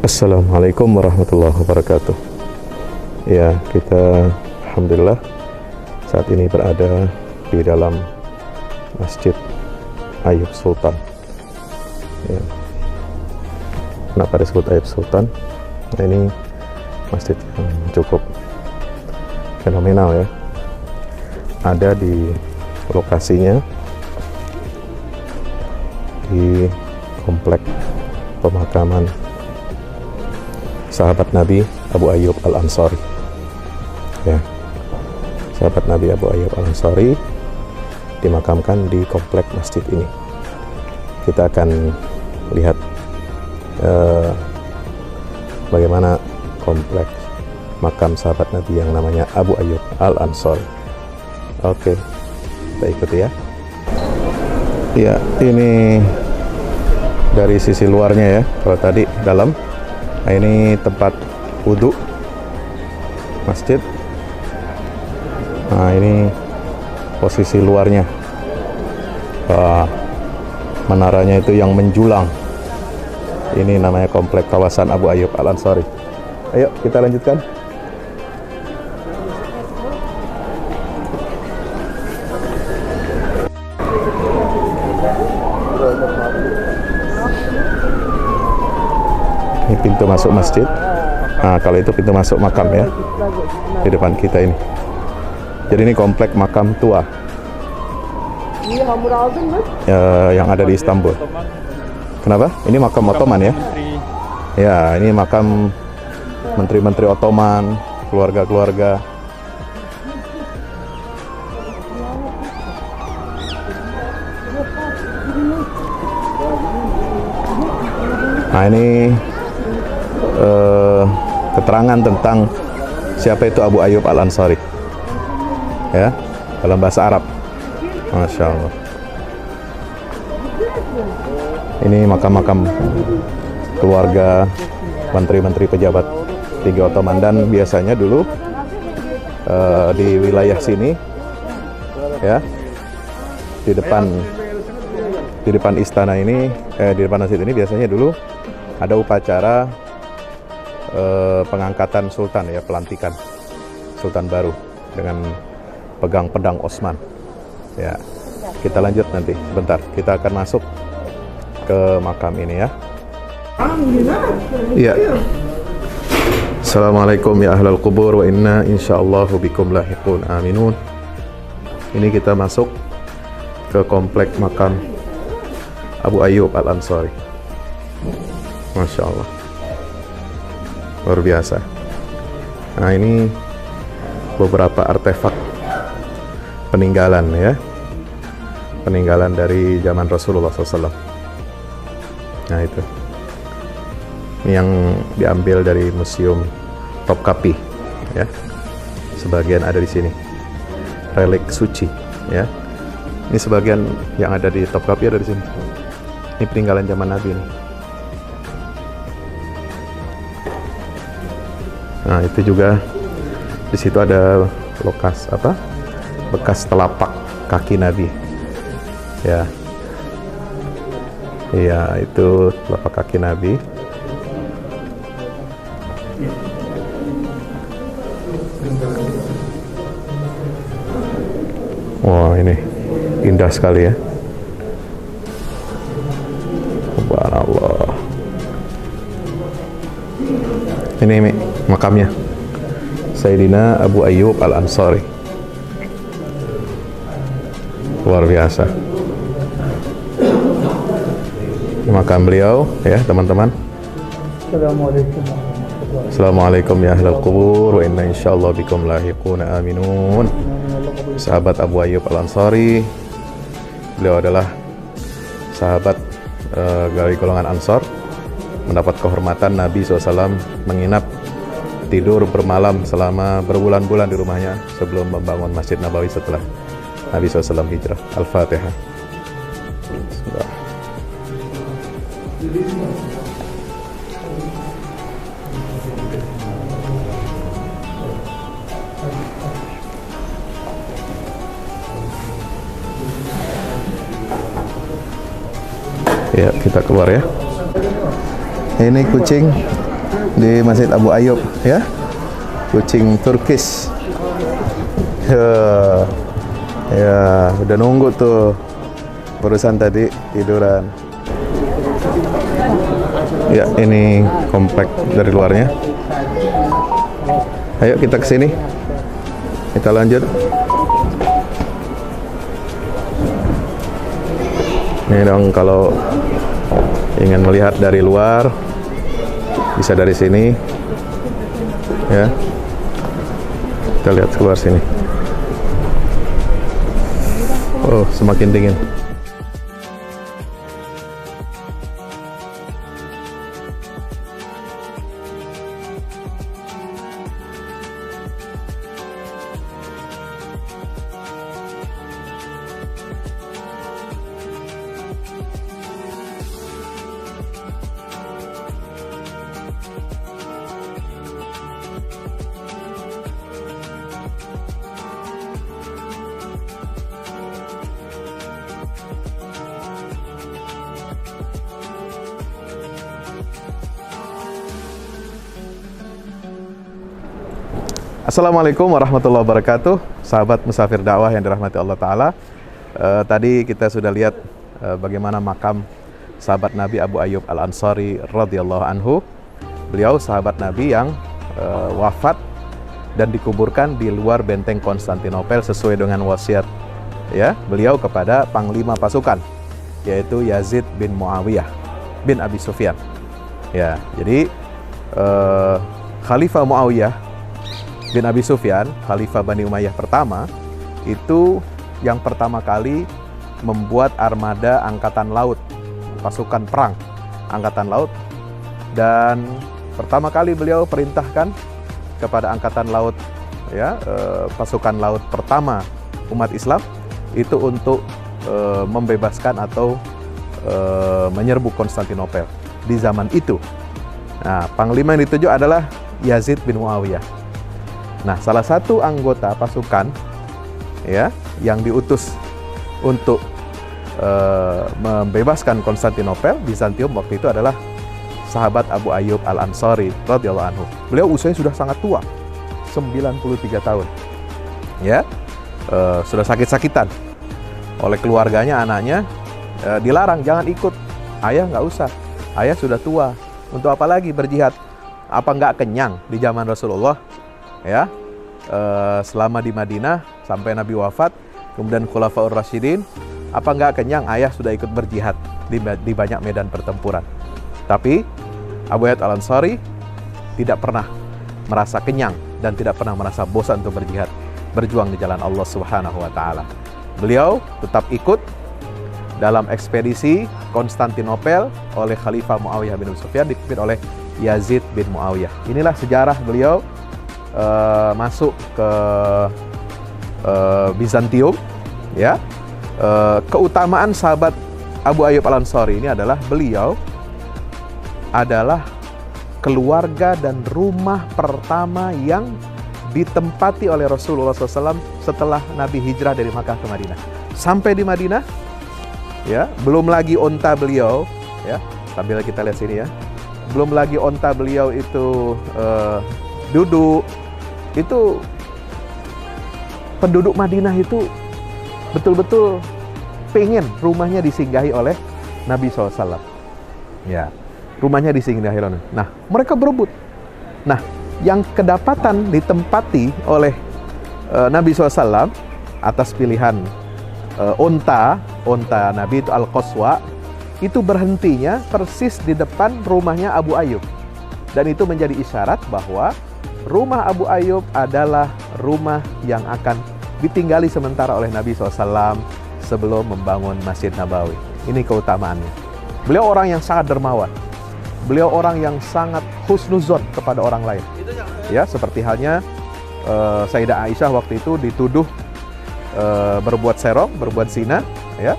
Assalamualaikum warahmatullahi wabarakatuh. Ya, kita alhamdulillah saat ini berada di dalam Masjid Ayub Sultan. Ya. Kenapa disebut Ayub Sultan? Nah, ini masjid yang cukup fenomenal ya. Ada di lokasinya di komplek pemakaman sahabat Nabi Abu Ayyub Al-Ansari. Ya, sahabat Nabi Abu Ayyub Al-Ansari dimakamkan di komplek masjid ini. Kita akan lihat bagaimana komplek makam sahabat Nabi yang namanya Abu Ayyub Al-Ansari. Oke, kita ikuti ya. Ya, ini dari sisi luarnya ya. Kalau tadi dalam, nah ini tempat wudhu masjid. Nah, ini posisi luarnya. Wah, menaranya itu yang menjulang. Ini namanya komplek kawasan Abu Ayyub Al-Ansari. Ayo kita lanjutkan. Ini pintu masuk masjid. Nah, kalau itu pintu masuk makam ya, di depan kita ini. Jadi ini komplek makam tua yang ada di Istanbul. Kenapa? Ini makam Ottoman ya? Ya, ini makam menteri-menteri Ottoman, keluarga-keluarga. Nah, ini keterangan tentang siapa itu Abu Ayyub Al-Ansari ya, dalam bahasa Arab. Masya Allah. Ini makam-makam keluarga, menteri-menteri, pejabat tinggi Ottoman. Dan biasanya dulu di wilayah sini ya, di depan istana ini, di depan masjid ini biasanya dulu ada upacara pengangkatan sultan ya, pelantikan sultan baru dengan pegang pedang Osman. Ya, kita lanjut nanti. Bentar, kita akan masuk ke makam ini ya. Iya. Assalamualaikum ya ahlal kubur wa inna insyaallahu bikum lahiqun aminun. Ini kita masuk ke komplek makam Abu Ayyub Al-Ansari. Masya Allah, luar biasa. Nah, ini beberapa artefak peninggalan ya, peninggalan dari zaman Rasulullah SAW. Nah, itu ini yang diambil dari Museum Topkapi ya, sebagian ada di sini, relik suci ya. Ini sebagian yang ada di Topkapi ada di sini. Ini peninggalan zaman Nabi nih. Nah, itu juga di situ ada bekas telapak kaki Nabi. Ya. Iya, itu telapak kaki Nabi. Wah, ini indah sekali ya. Subhanallah. Ini makamnya Sayyidina Abu Ayyub Al-Ansari. Luar biasa. Ini makam beliau ya, teman-teman. Assalamualaikum ya ahlal kubur wa inna insyaallah bikum lahiquna aminun. Sahabat Abu Ayyub Al-Ansari, beliau adalah sahabat dari golongan Ansar, mendapat kehormatan Nabi SAW menginap, tidur bermalam selama berbulan-bulan di rumahnya sebelum membangun Masjid Nabawi setelah Nabi SAW hijrah. Al-Fatihah. Ya, kita keluar ya. Ini kucing di Masjid Abu Ayyub ya. Kucing Turkish. Ya, udah nunggu tuh. Barusan tadi tiduran. Ya, ini komplek dari luarnya. Ayo kita ke sini. Kita lanjut. Ini dong, kalau ingin melihat dari luar bisa dari sini. Ya. Kita lihat keluar sini. Oh, semakin dingin. Assalamualaikum warahmatullahi wabarakatuh. Sahabat musafir dakwah yang dirahmati Allah Ta'ala. Tadi kita sudah lihat bagaimana makam sahabat Nabi Abu Ayyub Al-Ansari radhiyallahu anhu. Beliau sahabat Nabi yang wafat dan dikuburkan di luar benteng Konstantinopel sesuai dengan wasiat ya beliau kepada panglima pasukan, yaitu Yazid bin Muawiyah bin Abi Sufyan. Ya, jadi Khalifah Muawiyah bin Abi Sufyan, Khalifah Bani Umayyah pertama, itu yang pertama kali membuat armada angkatan laut, pasukan perang angkatan laut, dan pertama kali beliau perintahkan kepada angkatan laut, ya, pasukan laut pertama umat Islam itu untuk membebaskan atau menyerbu Konstantinopel di zaman itu. Nah, panglima yang dituju adalah Yazid bin Muawiyah. Nah, salah satu anggota pasukan ya yang diutus untuk membebaskan Konstantinopel, Bizantium waktu itu adalah sahabat Abu Ayyub Al-Ansari radhiyallahu anhu. Beliau usianya sudah sangat tua, 93 tahun. Ya. Sudah sakit-sakitan. Oleh keluarganya, anaknya dilarang jangan ikut. Ayah nggak usah. Ayah sudah tua. Untuk apa lagi berjihad? Apa nggak kenyang di zaman Rasulullah? Ya, selama di Madinah sampai Nabi wafat, kemudian Khulafaur Rasyidin, apa nggak kenyang? Ayah sudah ikut berjihad di banyak medan pertempuran. Tapi Abu Ayyub Al-Ansari tidak pernah merasa kenyang dan tidak pernah merasa bosan untuk berjihad, berjuang di jalan Allah Subhanahu wa Ta'ala. Beliau tetap ikut dalam ekspedisi Konstantinopel oleh Khalifah Muawiyah bin Abi Sufyan, dipimpin oleh Yazid bin Muawiyah. Inilah sejarah beliau masuk ke Bizantium, ya. Keutamaan sahabat Abu Ayyub Al-Ansari ini adalah beliau adalah keluarga dan rumah pertama yang ditempati oleh Rasulullah SAW setelah Nabi hijrah dari Makkah ke Madinah. Sampai di Madinah, ya, belum lagi onta beliau, ya, sambil kita lihat sini ya, belum lagi onta beliau itu duduk. Itu penduduk Madinah itu betul-betul pengen rumahnya disinggahi oleh Nabi SAW. Ya, rumahnya disinggahi oleh. Nah, mereka berebut. Nah, yang kedapatan ditempati oleh Nabi SAW atas pilihan onta Nabi itu Al-Qaswa, itu berhentinya persis di depan rumahnya Abu Ayyub. Dan itu menjadi isyarat bahwa rumah Abu Ayyub adalah rumah yang akan ditinggali sementara oleh Nabi SAW sebelum membangun Masjid Nabawi. Ini keutamaannya. Beliau orang yang sangat dermawan. Beliau orang yang sangat husnuzon kepada orang lain. Ya, seperti halnya Sayyidah Aisyah waktu itu dituduh berbuat serong, berbuat zina, ya,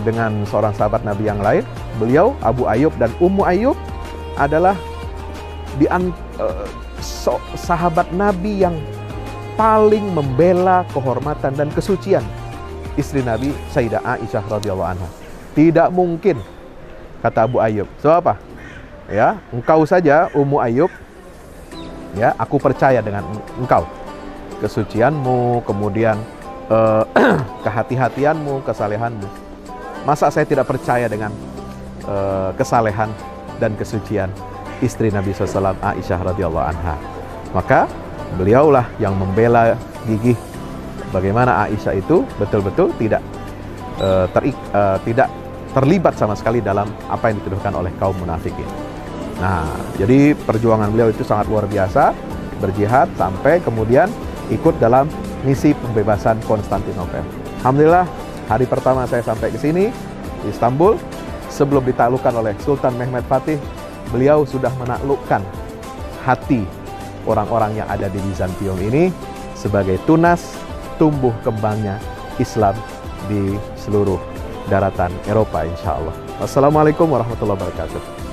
dengan seorang sahabat Nabi yang lain. Beliau, Abu Ayyub dan Ummu Ayyub adalah sahabat Nabi yang paling membela kehormatan dan kesucian istri Nabi Sayyidah Aisyah radhiyallahu anha. Tidak mungkin, kata Abu Ayyub. So apa? ya, engkau saja Ummu Ayyub, ya, aku percaya dengan engkau, kesucianmu, kemudian kehati-hatianmu, kesalehanmu. Masa saya tidak percaya dengan kesalehan dan kesucian istri Nabi SAW, Aisyah radhiyallahu anha. Maka beliaulah yang membela gigih bagaimana Aisyah itu betul-betul tidak terlibat sama sekali dalam apa yang dituduhkan oleh kaum munafikin. Nah, jadi perjuangan beliau itu sangat luar biasa, berjihad sampai kemudian ikut dalam misi pembebasan Konstantinopel. Alhamdulillah, hari pertama saya sampai ke sini di Istanbul, sebelum ditaklukkan oleh Sultan Mehmed Fatih, beliau sudah menaklukkan hati orang-orang yang ada di Bizantium ini sebagai tunas tumbuh kembangnya Islam di seluruh daratan Eropa, insya Allah. Wassalamualaikum warahmatullahi wabarakatuh.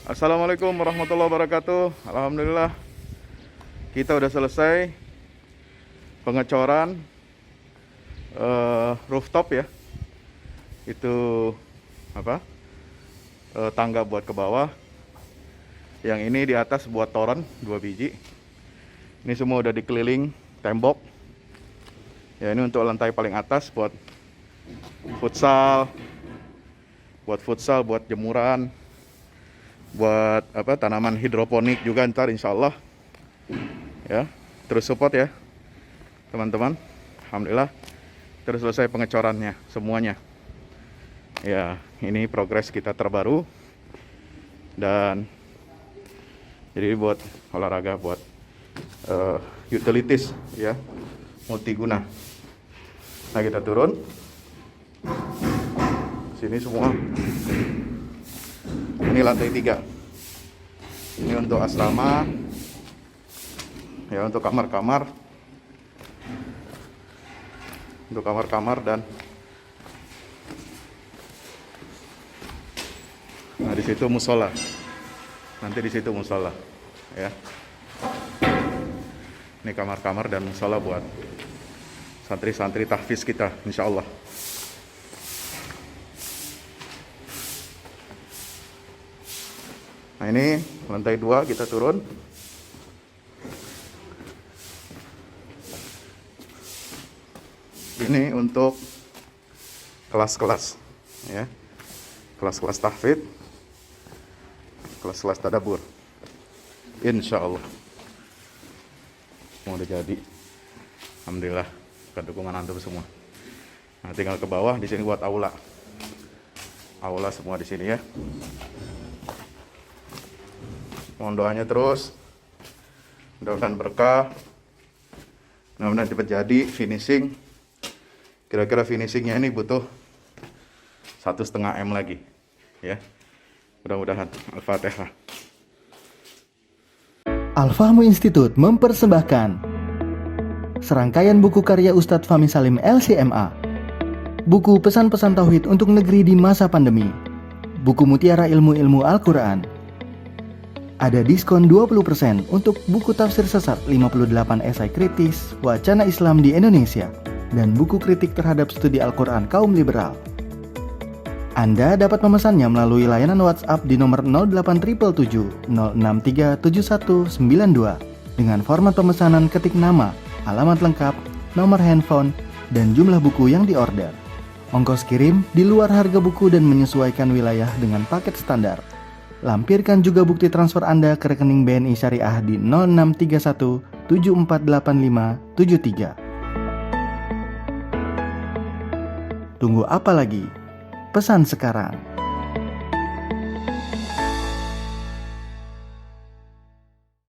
Assalamualaikum warahmatullahi wabarakatuh. Alhamdulillah, kita udah selesai pengecoran rooftop ya. Itu apa? Tangga buat ke bawah. Yang ini di atas buat toren 2 biji. Ini semua udah dikeliling tembok. Ya, ini untuk lantai paling atas buat futsal, buat jemuran, buat apa, tanaman hidroponik juga ntar insya Allah ya. Terus support ya teman-teman. Alhamdulillah terus selesai pengecorannya semuanya ya. Ini progres kita terbaru, dan jadi buat olahraga, buat utilities ya, multiguna. Nah, kita turun sini semua. Ini lantai 3. Ini untuk asrama, ya, untuk kamar-kamar, dan nah di situ musola. Nanti di situ musola, ya. Ini kamar-kamar dan musola buat santri-santri tahfiz kita, insya Allah. Nah, ini lantai 2 kita turun. Ini untuk kelas-kelas ya. Kelas-kelas tahfidz, kelas-kelas tadabbur. Insya Allah semua udah jadi. Alhamdulillah, bukan dukungan antum semua. Nah, tinggal ke bawah, di sini buat aula. Aula semua di sini ya. Mohon doanya terus, mudah-mudahan berkah, mudah-mudahan cepat jadi finishing. Kira-kira finishingnya ini butuh 1,5 M lagi ya, mudah-mudahan. Al-Fatihah. Al-Fahmu Institute mempersembahkan serangkaian buku karya Ustadz Fahmi Salim LCMA. Buku pesan-pesan tauhid untuk negeri di masa pandemi. Buku mutiara ilmu-ilmu Al-Quran. Ada diskon 20% untuk buku tafsir sesat 58 esai kritis wacana Islam di Indonesia dan buku kritik terhadap studi Al-Quran kaum liberal. Anda dapat memesannya melalui layanan WhatsApp di nomor 0877 063 7192 dengan format pemesanan ketik nama, alamat lengkap, nomor handphone, dan jumlah buku yang diorder. Ongkos kirim di luar harga buku dan menyesuaikan wilayah dengan paket standar. Lampirkan juga bukti transfer Anda ke rekening BNI Syariah di 0631 748573. Tunggu apa lagi? Pesan sekarang.